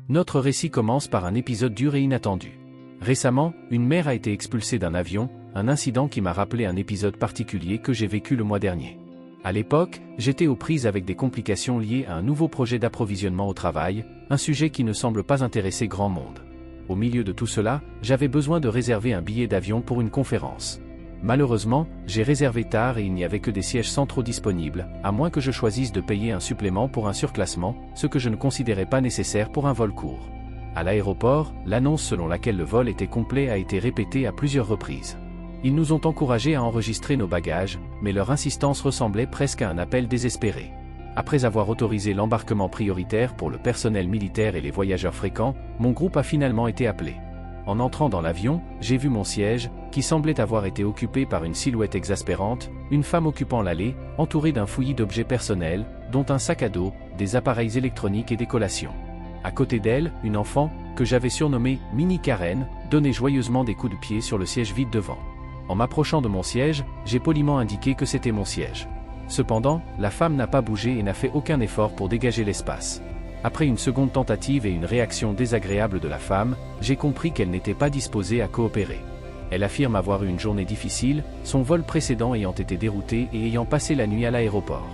Notre récit commence par un épisode dur et inattendu. Récemment, une mère a été expulsée d'un avion, un incident qui m'a rappelé un épisode particulier que j'ai vécu le mois dernier. À l'époque, j'étais aux prises avec des complications liées à un nouveau projet d'approvisionnement au travail, un sujet qui ne semble pas intéresser grand monde. Au milieu de tout cela, j'avais besoin de réserver un billet d'avion pour une conférence. Malheureusement, j'ai réservé tard et il n'y avait que des sièges centraux disponibles, à moins que je choisisse de payer un supplément pour un surclassement, ce que je ne considérais pas nécessaire pour un vol court. À l'aéroport, l'annonce selon laquelle le vol était complet a été répétée à plusieurs reprises. Ils nous ont encouragés à enregistrer nos bagages, mais leur insistance ressemblait presque à un appel désespéré. Après avoir autorisé l'embarquement prioritaire pour le personnel militaire et les voyageurs fréquents, mon groupe a finalement été appelé. En entrant dans l'avion, j'ai vu mon siège, qui semblait avoir été occupé par une silhouette exaspérante, une femme occupant l'allée, entourée d'un fouillis d'objets personnels, dont un sac à dos, des appareils électroniques et des collations. À côté d'elle, une enfant, que j'avais surnommée Mini Karen, donnait joyeusement des coups de pied sur le siège vide devant. En m'approchant de mon siège, j'ai poliment indiqué que c'était mon siège. Cependant, la femme n'a pas bougé et n'a fait aucun effort pour dégager l'espace. Après une seconde tentative et une réaction désagréable de la femme, j'ai compris qu'elle n'était pas disposée à coopérer. Elle affirme avoir eu une journée difficile, son vol précédent ayant été dérouté et ayant passé la nuit à l'aéroport.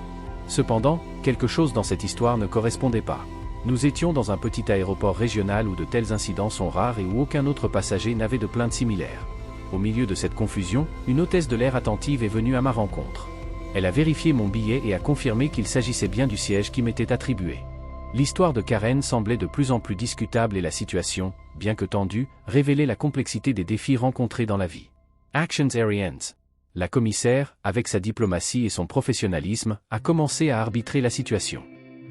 Cependant, quelque chose dans cette histoire ne correspondait pas. Nous étions dans un petit aéroport régional où de tels incidents sont rares et où aucun autre passager n'avait de plainte similaire. Au milieu de cette confusion, une hôtesse de l'air attentive est venue à ma rencontre. Elle a vérifié mon billet et a confirmé qu'il s'agissait bien du siège qui m'était attribué. L'histoire de Karen semblait de plus en plus discutable et la situation, bien que tendue, révélait la complexité des défis rencontrés dans la vie. Actions Arians. La commissaire, avec sa diplomatie et son professionnalisme, a commencé à arbitrer la situation.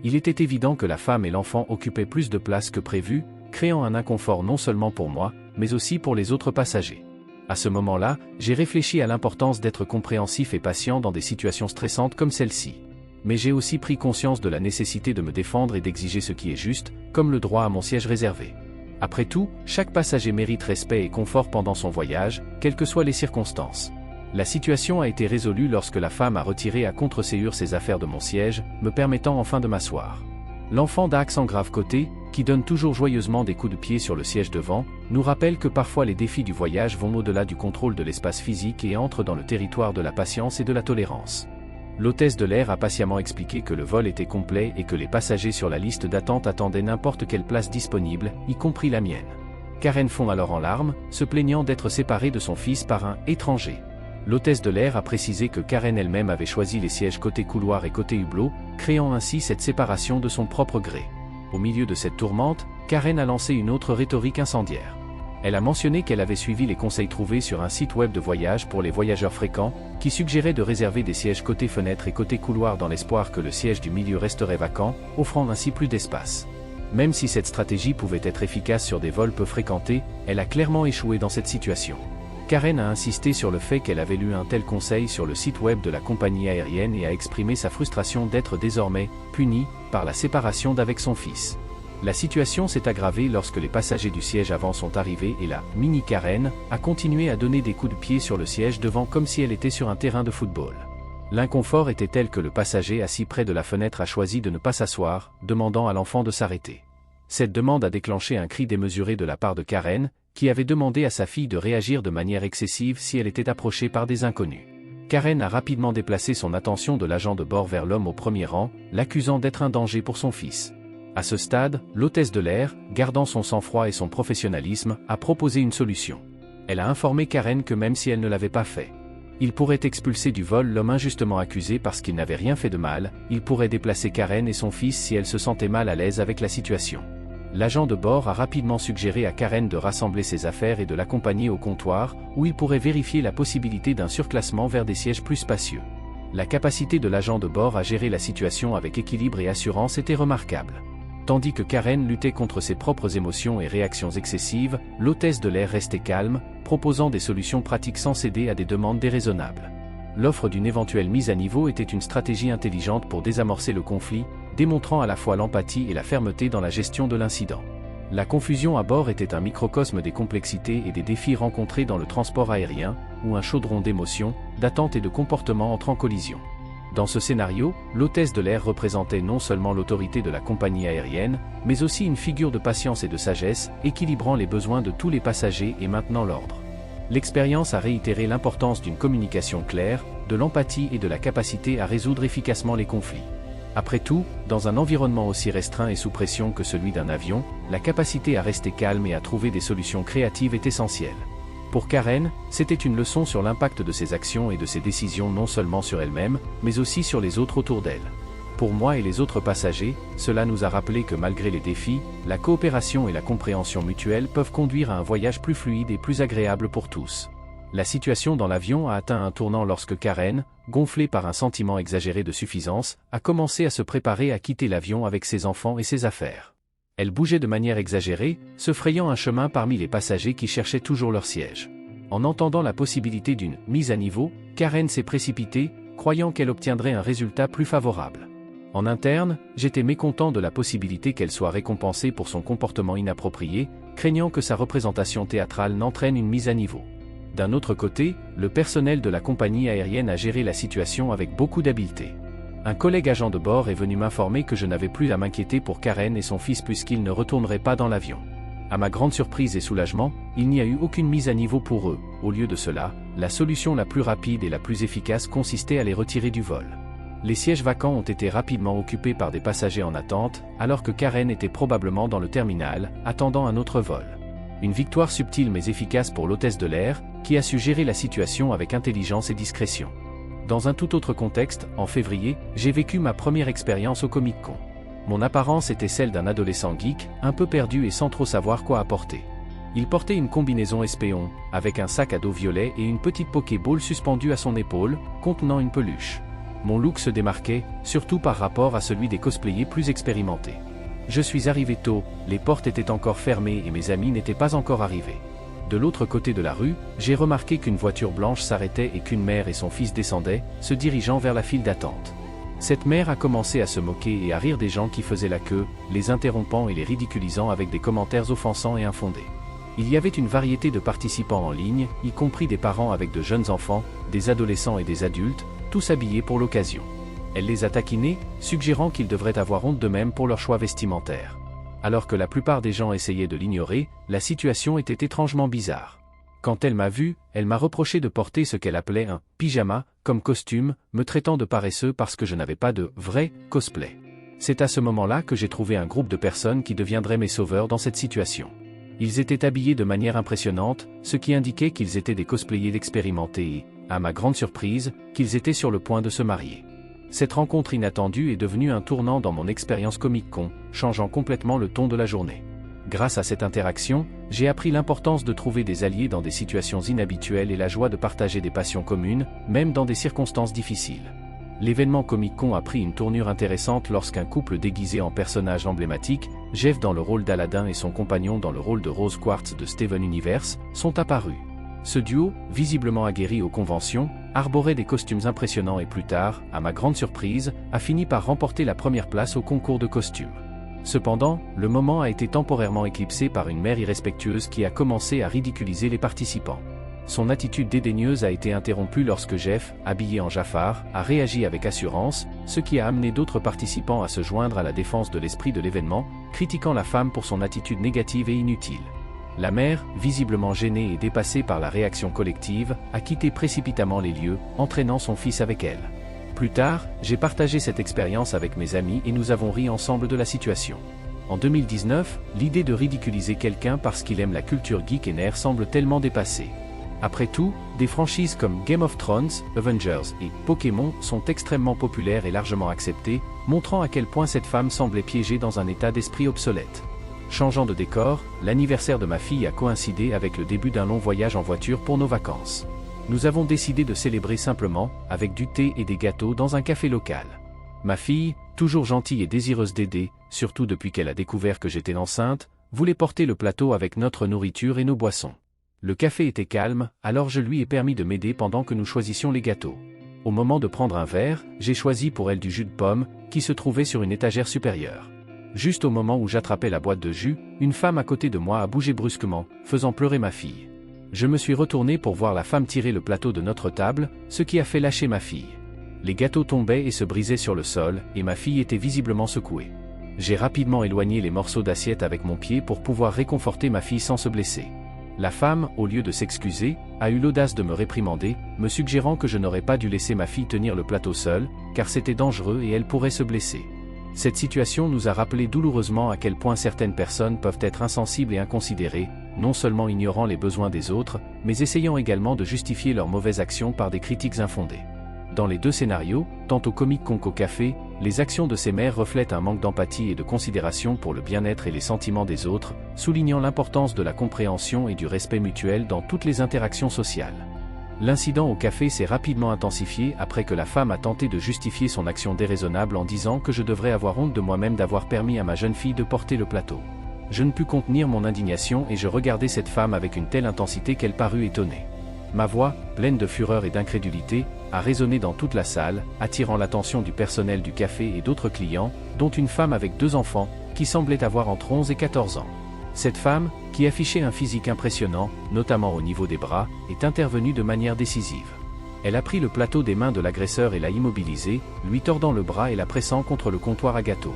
Il était évident que la femme et l'enfant occupaient plus de place que prévu, créant un inconfort non seulement pour moi, mais aussi pour les autres passagers. À ce moment-là, j'ai réfléchi à l'importance d'être compréhensif et patient dans des situations stressantes comme celle-ci. Mais j'ai aussi pris conscience de la nécessité de me défendre et d'exiger ce qui est juste, comme le droit à mon siège réservé. Après tout, chaque passager mérite respect et confort pendant son voyage, quelles que soient les circonstances. La situation a été résolue lorsque la femme a retiré à contre-ségur ses affaires de mon siège, me permettant enfin de m'asseoir. L'enfant d'accent grave côté, qui donne toujours joyeusement des coups de pied sur le siège devant, nous rappelle que parfois les défis du voyage vont au-delà du contrôle de l'espace physique et entrent dans le territoire de la patience et de la tolérance. L'hôtesse de l'air a patiemment expliqué que le vol était complet et que les passagers sur la liste d'attente attendaient n'importe quelle place disponible, y compris la mienne. Karen fond alors en larmes, se plaignant d'être séparée de son fils par un « étranger ». L'hôtesse de l'air a précisé que Karen elle-même avait choisi les sièges côté couloir et côté hublot, créant ainsi cette séparation de son propre gré. Au milieu de cette tourmente, Karen a lancé une autre rhétorique incendiaire. Elle a mentionné qu'elle avait suivi les conseils trouvés sur un site web de voyage pour les voyageurs fréquents, qui suggérait de réserver des sièges côté fenêtre et côté couloir dans l'espoir que le siège du milieu resterait vacant, offrant ainsi plus d'espace. Même si cette stratégie pouvait être efficace sur des vols peu fréquentés, elle a clairement échoué dans cette situation. Karen a insisté sur le fait qu'elle avait lu un tel conseil sur le site web de la compagnie aérienne et a exprimé sa frustration d'être désormais punie par la séparation d'avec son fils. La situation s'est aggravée lorsque les passagers du siège avant sont arrivés et la Mini Karen a continué à donner des coups de pied sur le siège devant comme si elle était sur un terrain de football. L'inconfort était tel que le passager assis près de la fenêtre a choisi de ne pas s'asseoir, demandant à l'enfant de s'arrêter. Cette demande a déclenché un cri démesuré de la part de Karen, qui avait demandé à sa fille de réagir de manière excessive si elle était approchée par des inconnus. Karen a rapidement déplacé son attention de l'agent de bord vers l'homme au premier rang, l'accusant d'être un danger pour son fils. À ce stade, l'hôtesse de l'air, gardant son sang-froid et son professionnalisme, a proposé une solution. Elle a informé Karen que même si elle ne l'avait pas fait, il pourrait expulser du vol l'homme injustement accusé parce qu'il n'avait rien fait de mal, il pourrait déplacer Karen et son fils si elle se sentait mal à l'aise avec la situation. L'agent de bord a rapidement suggéré à Karen de rassembler ses affaires et de l'accompagner au comptoir, où il pourrait vérifier la possibilité d'un surclassement vers des sièges plus spacieux. La capacité de l'agent de bord à gérer la situation avec équilibre et assurance était remarquable. Tandis que Karen luttait contre ses propres émotions et réactions excessives, l'hôtesse de l'air restait calme, proposant des solutions pratiques sans céder à des demandes déraisonnables. L'offre d'une éventuelle mise à niveau était une stratégie intelligente pour désamorcer le conflit, démontrant à la fois l'empathie et la fermeté dans la gestion de l'incident. La confusion à bord était un microcosme des complexités et des défis rencontrés dans le transport aérien, où un chaudron d'émotions, d'attentes et de comportements entre en collision. Dans ce scénario, l'hôtesse de l'air représentait non seulement l'autorité de la compagnie aérienne, mais aussi une figure de patience et de sagesse, équilibrant les besoins de tous les passagers et maintenant l'ordre. L'expérience a réitéré l'importance d'une communication claire, de l'empathie et de la capacité à résoudre efficacement les conflits. Après tout, dans un environnement aussi restreint et sous pression que celui d'un avion, la capacité à rester calme et à trouver des solutions créatives est essentielle. Pour Karen, c'était une leçon sur l'impact de ses actions et de ses décisions non seulement sur elle-même, mais aussi sur les autres autour d'elle. Pour moi et les autres passagers, cela nous a rappelé que malgré les défis, la coopération et la compréhension mutuelle peuvent conduire à un voyage plus fluide et plus agréable pour tous. La situation dans l'avion a atteint un tournant lorsque Karen, gonflée par un sentiment exagéré de suffisance, a commencé à se préparer à quitter l'avion avec ses enfants et ses affaires. Elle bougeait de manière exagérée, se frayant un chemin parmi les passagers qui cherchaient toujours leur siège. En entendant la possibilité d'une mise à niveau, Karen s'est précipitée, croyant qu'elle obtiendrait un résultat plus favorable. En interne, j'étais mécontent de la possibilité qu'elle soit récompensée pour son comportement inapproprié, craignant que sa représentation théâtrale n'entraîne une mise à niveau. D'un autre côté, le personnel de la compagnie aérienne a géré la situation avec beaucoup d'habileté. Un collègue agent de bord est venu m'informer que je n'avais plus à m'inquiéter pour Karen et son fils puisqu'ils ne retourneraient pas dans l'avion. À ma grande surprise et soulagement, il n'y a eu aucune mise à niveau pour eux. Au lieu de cela, la solution la plus rapide et la plus efficace consistait à les retirer du vol. Les sièges vacants ont été rapidement occupés par des passagers en attente, alors que Karen était probablement dans le terminal, attendant un autre vol. Une victoire subtile mais efficace pour l'hôtesse de l'air, qui a su gérer la situation avec intelligence et discrétion. Dans un tout autre contexte, en février, j'ai vécu ma première expérience au Comic-Con. Mon apparence était celle d'un adolescent geek, un peu perdu et sans trop savoir quoi apporter. Il portait une combinaison espion, avec un sac à dos violet et une petite Pokéball suspendue à son épaule, contenant une peluche. Mon look se démarquait, surtout par rapport à celui des cosplayers plus expérimentés. Je suis arrivé tôt, les portes étaient encore fermées et mes amis n'étaient pas encore arrivés. De l'autre côté de la rue, j'ai remarqué qu'une voiture blanche s'arrêtait et qu'une mère et son fils descendaient, se dirigeant vers la file d'attente. Cette mère a commencé à se moquer et à rire des gens qui faisaient la queue, les interrompant et les ridiculisant avec des commentaires offensants et infondés. Il y avait une variété de participants en ligne, y compris des parents avec de jeunes enfants, des adolescents et des adultes, tous habillés pour l'occasion. Elle les a taquinés, suggérant qu'ils devraient avoir honte d'eux-mêmes pour leur choix vestimentaire. Alors que la plupart des gens essayaient de l'ignorer, la situation était étrangement bizarre. Quand elle m'a vu, elle m'a reproché de porter ce qu'elle appelait un « pyjama » comme costume, me traitant de paresseux parce que je n'avais pas de « vrai » cosplay. C'est à ce moment-là que j'ai trouvé un groupe de personnes qui deviendraient mes sauveurs dans cette situation. Ils étaient habillés de manière impressionnante, ce qui indiquait qu'ils étaient des cosplayers expérimentés et, à ma grande surprise, qu'ils étaient sur le point de se marier. Cette rencontre inattendue est devenue un tournant dans mon expérience Comic-Con, changeant complètement le ton de la journée. Grâce à cette interaction, j'ai appris l'importance de trouver des alliés dans des situations inhabituelles et la joie de partager des passions communes, même dans des circonstances difficiles. L'événement Comic-Con a pris une tournure intéressante lorsqu'un couple déguisé en personnage emblématique, Jeff dans le rôle d'Aladin et son compagnon dans le rôle de Rose Quartz de Steven Universe, sont apparus. Ce duo, visiblement aguerri aux conventions, arborait des costumes impressionnants et plus tard, à ma grande surprise, a fini par remporter la première place au concours de costumes. Cependant, le moment a été temporairement éclipsé par une mère irrespectueuse qui a commencé à ridiculiser les participants. Son attitude dédaigneuse a été interrompue lorsque Jeff, habillé en Jafar, a réagi avec assurance, ce qui a amené d'autres participants à se joindre à la défense de l'esprit de l'événement, critiquant la femme pour son attitude négative et inutile. La mère, visiblement gênée et dépassée par la réaction collective, a quitté précipitamment les lieux, entraînant son fils avec elle. Plus tard, j'ai partagé cette expérience avec mes amis et nous avons ri ensemble de la situation. En 2019, l'idée de ridiculiser quelqu'un parce qu'il aime la culture geek et nerd semble tellement dépassée. Après tout, des franchises comme Game of Thrones, Avengers et Pokémon sont extrêmement populaires et largement acceptées, montrant à quel point cette femme semblait piégée dans un état d'esprit obsolète. Changeant de décor, l'anniversaire de ma fille a coïncidé avec le début d'un long voyage en voiture pour nos vacances. Nous avons décidé de célébrer simplement, avec du thé et des gâteaux dans un café local. Ma fille, toujours gentille et désireuse d'aider, surtout depuis qu'elle a découvert que j'étais enceinte, voulait porter le plateau avec notre nourriture et nos boissons. Le café était calme, alors je lui ai permis de m'aider pendant que nous choisissions les gâteaux. Au moment de prendre un verre, j'ai choisi pour elle du jus de pomme, qui se trouvait sur une étagère supérieure. Juste au moment où j'attrapais la boîte de jus, une femme à côté de moi a bougé brusquement, faisant pleurer ma fille. Je me suis retourné pour voir la femme tirer le plateau de notre table, ce qui a fait lâcher ma fille. Les gâteaux tombaient et se brisaient sur le sol, et ma fille était visiblement secouée. J'ai rapidement éloigné les morceaux d'assiette avec mon pied pour pouvoir réconforter ma fille sans se blesser. La femme, au lieu de s'excuser, a eu l'audace de me réprimander, me suggérant que je n'aurais pas dû laisser ma fille tenir le plateau seule, car c'était dangereux et elle pourrait se blesser. Cette situation nous a rappelé douloureusement à quel point certaines personnes peuvent être insensibles et inconsidérées, non seulement ignorant les besoins des autres, mais essayant également de justifier leurs mauvaises actions par des critiques infondées. Dans les deux scénarios, tant au comique qu'au café, les actions de ces mères reflètent un manque d'empathie et de considération pour le bien-être et les sentiments des autres, soulignant l'importance de la compréhension et du respect mutuel dans toutes les interactions sociales. L'incident au café s'est rapidement intensifié après que la femme a tenté de justifier son action déraisonnable en disant que je devrais avoir honte de moi-même d'avoir permis à ma jeune fille de porter le plateau. Je ne pus contenir mon indignation et je regardais cette femme avec une telle intensité qu'elle parut étonnée. Ma voix, pleine de fureur et d'incrédulité, a résonné dans toute la salle, attirant l'attention du personnel du café et d'autres clients, dont une femme avec 2 enfants, qui semblait avoir entre 11 et 14 ans. Cette femme, qui affichait un physique impressionnant, notamment au niveau des bras, est intervenue de manière décisive. Elle a pris le plateau des mains de l'agresseur et l'a immobilisé, lui tordant le bras et la pressant contre le comptoir à gâteaux.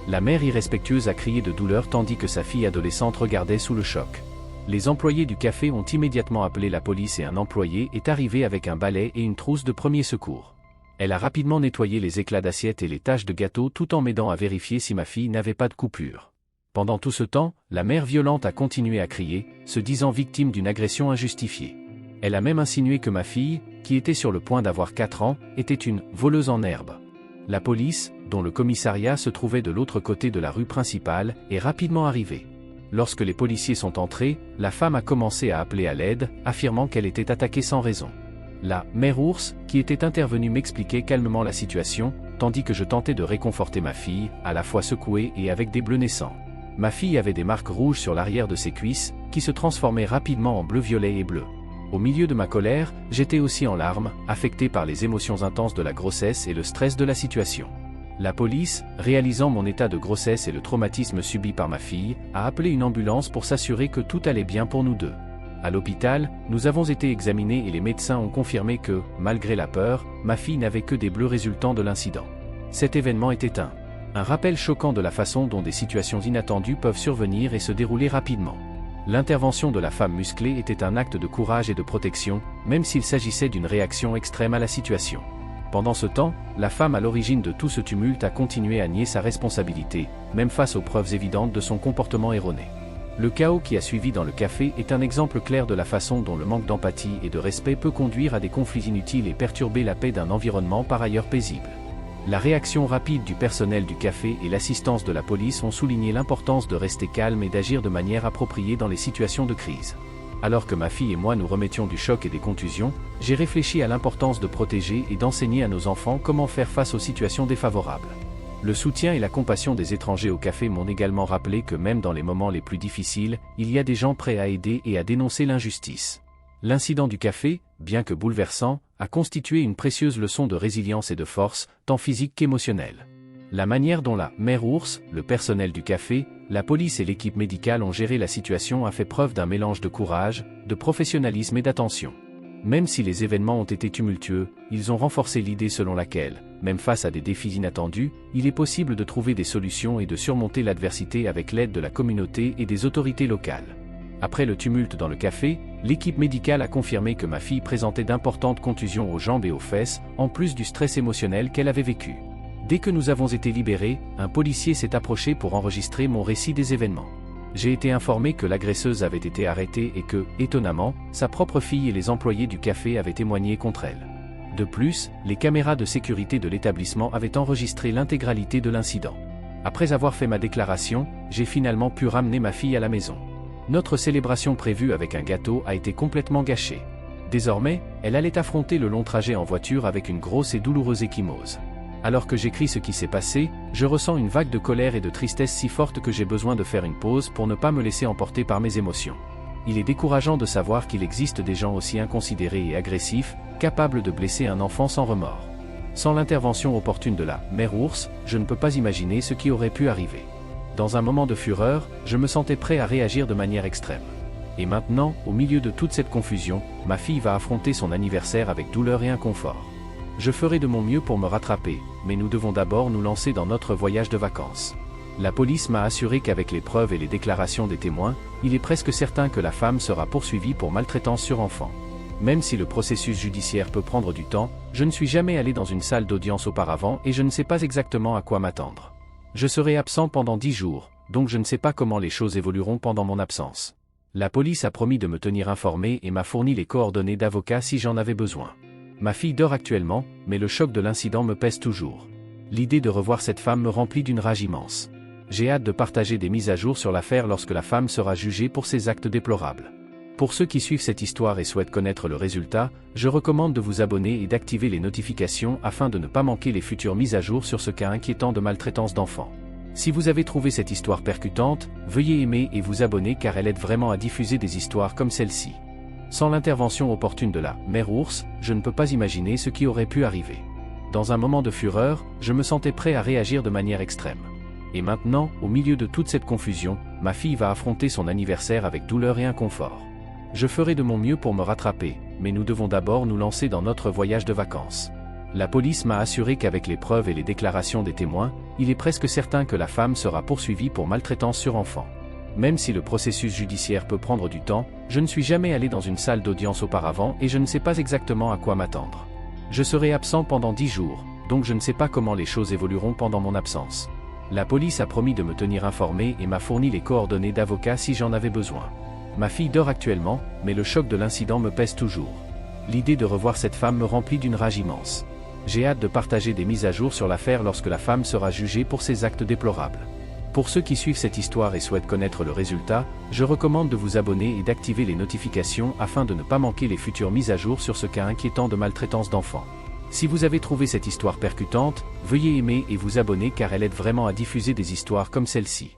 La mère irrespectueuse a crié de douleur tandis que sa fille adolescente regardait sous le choc. Les employés du café ont immédiatement appelé la police et un employé est arrivé avec un balai et une trousse de premier secours. Elle a rapidement nettoyé les éclats d'assiette et les taches de gâteau tout en m'aidant à vérifier si ma fille n'avait pas de coupure. Pendant tout ce temps, la mère violente a continué à crier, se disant victime d'une agression injustifiée. Elle a même insinué que ma fille, qui était sur le point d'avoir 4 ans, était une « voleuse en herbe ». La police, dont le commissariat se trouvait de l'autre côté de la rue principale, est rapidement arrivée. Lorsque les policiers sont entrés, la femme a commencé à appeler à l'aide, affirmant qu'elle était attaquée sans raison. La mère ours, qui était intervenue m'expliquait calmement la situation, tandis que je tentais de réconforter ma fille, à la fois secouée et avec des bleus naissants. Ma fille avait des marques rouges sur l'arrière de ses cuisses, qui se transformaient rapidement en bleu-violet et bleu. Au milieu de ma colère, j'étais aussi en larmes, affecté par les émotions intenses de la grossesse et le stress de la situation. La police, réalisant mon état de grossesse et le traumatisme subi par ma fille, a appelé une ambulance pour s'assurer que tout allait bien pour nous deux. À l'hôpital, nous avons été examinés et les médecins ont confirmé que, malgré la peur, ma fille n'avait que des bleus résultant de l'incident. Cet événement était un rappel choquant de la façon dont des situations inattendues peuvent survenir et se dérouler rapidement. L'intervention de la femme musclée était un acte de courage et de protection, même s'il s'agissait d'une réaction extrême à la situation. Pendant ce temps, la femme à l'origine de tout ce tumulte a continué à nier sa responsabilité, même face aux preuves évidentes de son comportement erroné. Le chaos qui a suivi dans le café est un exemple clair de la façon dont le manque d'empathie et de respect peut conduire à des conflits inutiles et perturber la paix d'un environnement par ailleurs paisible. La réaction rapide du personnel du café et l'assistance de la police ont souligné l'importance de rester calme et d'agir de manière appropriée dans les situations de crise. Alors que ma fille et moi nous remettions du choc et des contusions, j'ai réfléchi à l'importance de protéger et d'enseigner à nos enfants comment faire face aux situations défavorables. Le soutien et la compassion des étrangers au café m'ont également rappelé que même dans les moments les plus difficiles, il y a des gens prêts à aider et à dénoncer l'injustice. L'incident du café, bien que bouleversant, a constitué une précieuse leçon de résilience et de force, tant physique qu'émotionnelle. La manière dont la mère ours, le personnel du café, la police et l'équipe médicale ont géré la situation a fait preuve d'un mélange de courage, de professionnalisme et d'attention. Même si les événements ont été tumultueux, ils ont renforcé l'idée selon laquelle, même face à des défis inattendus, il est possible de trouver des solutions et de surmonter l'adversité avec l'aide de la communauté et des autorités locales. Après le tumulte dans le café, l'équipe médicale a confirmé que ma fille présentait d'importantes contusions aux jambes et aux fesses, en plus du stress émotionnel qu'elle avait vécu. Dès que nous avons été libérés, un policier s'est approché pour enregistrer mon récit des événements. J'ai été informé que l'agresseuse avait été arrêtée et que, étonnamment, sa propre fille et les employés du café avaient témoigné contre elle. De plus, les caméras de sécurité de l'établissement avaient enregistré l'intégralité de l'incident. Après avoir fait ma déclaration, j'ai finalement pu ramener ma fille à la maison. Notre célébration prévue avec un gâteau a été complètement gâchée. Désormais, elle allait affronter le long trajet en voiture avec une grosse et douloureuse ecchymose. Alors que j'écris ce qui s'est passé, je ressens une vague de colère et de tristesse si forte que j'ai besoin de faire une pause pour ne pas me laisser emporter par mes émotions. Il est décourageant de savoir qu'il existe des gens aussi inconsidérés et agressifs, capables de blesser un enfant sans remords. Sans l'intervention opportune de la mère ours, je ne peux pas imaginer ce qui aurait pu arriver. Dans un moment de fureur, je me sentais prêt à réagir de manière extrême. Et maintenant, au milieu de toute cette confusion, ma fille va affronter son anniversaire avec douleur et inconfort. Je ferai de mon mieux pour me rattraper, mais nous devons d'abord nous lancer dans notre voyage de vacances. La police m'a assuré qu'avec les preuves et les déclarations des témoins, il est presque certain que la femme sera poursuivie pour maltraitance sur enfant. Même si le processus judiciaire peut prendre du temps, je ne suis jamais allé dans une salle d'audience auparavant et je ne sais pas exactement à quoi m'attendre. Je serai absent pendant 10 jours, donc je ne sais pas comment les choses évolueront pendant mon absence. La police a promis de me tenir informé et m'a fourni les coordonnées d'avocats si j'en avais besoin. Ma fille dort actuellement, mais le choc de l'incident me pèse toujours. L'idée de revoir cette femme me remplit d'une rage immense. J'ai hâte de partager des mises à jour sur l'affaire lorsque la femme sera jugée pour ses actes déplorables. Pour ceux qui suivent cette histoire et souhaitent connaître le résultat, je recommande de vous abonner et d'activer les notifications afin de ne pas manquer les futures mises à jour sur ce cas inquiétant de maltraitance d'enfants. Si vous avez trouvé cette histoire percutante, veuillez aimer et vous abonner car elle aide vraiment à diffuser des histoires comme celle-ci. Sans l'intervention opportune de la mère ours, je ne peux pas imaginer ce qui aurait pu arriver. Dans un moment de fureur, je me sentais prêt à réagir de manière extrême. Et maintenant, au milieu de toute cette confusion, ma fille va affronter son anniversaire avec douleur et inconfort. Je ferai de mon mieux pour me rattraper, mais nous devons d'abord nous lancer dans notre voyage de vacances. La police m'a assuré qu'avec les preuves et les déclarations des témoins, il est presque certain que la femme sera poursuivie pour maltraitance sur enfant. Même si le processus judiciaire peut prendre du temps, je ne suis jamais allé dans une salle d'audience auparavant et je ne sais pas exactement à quoi m'attendre. Je serai absent pendant 10 jours, donc je ne sais pas comment les choses évolueront pendant mon absence. La police a promis de me tenir informé et m'a fourni les coordonnées d'avocats si j'en avais besoin. Ma fille dort actuellement, mais le choc de l'incident me pèse toujours. L'idée de revoir cette femme me remplit d'une rage immense. J'ai hâte de partager des mises à jour sur l'affaire lorsque la femme sera jugée pour ses actes déplorables. Pour ceux qui suivent cette histoire et souhaitent connaître le résultat, je recommande de vous abonner et d'activer les notifications afin de ne pas manquer les futures mises à jour sur ce cas inquiétant de maltraitance d'enfants. Si vous avez trouvé cette histoire percutante, veuillez aimer et vous abonner car elle aide vraiment à diffuser des histoires comme celle-ci.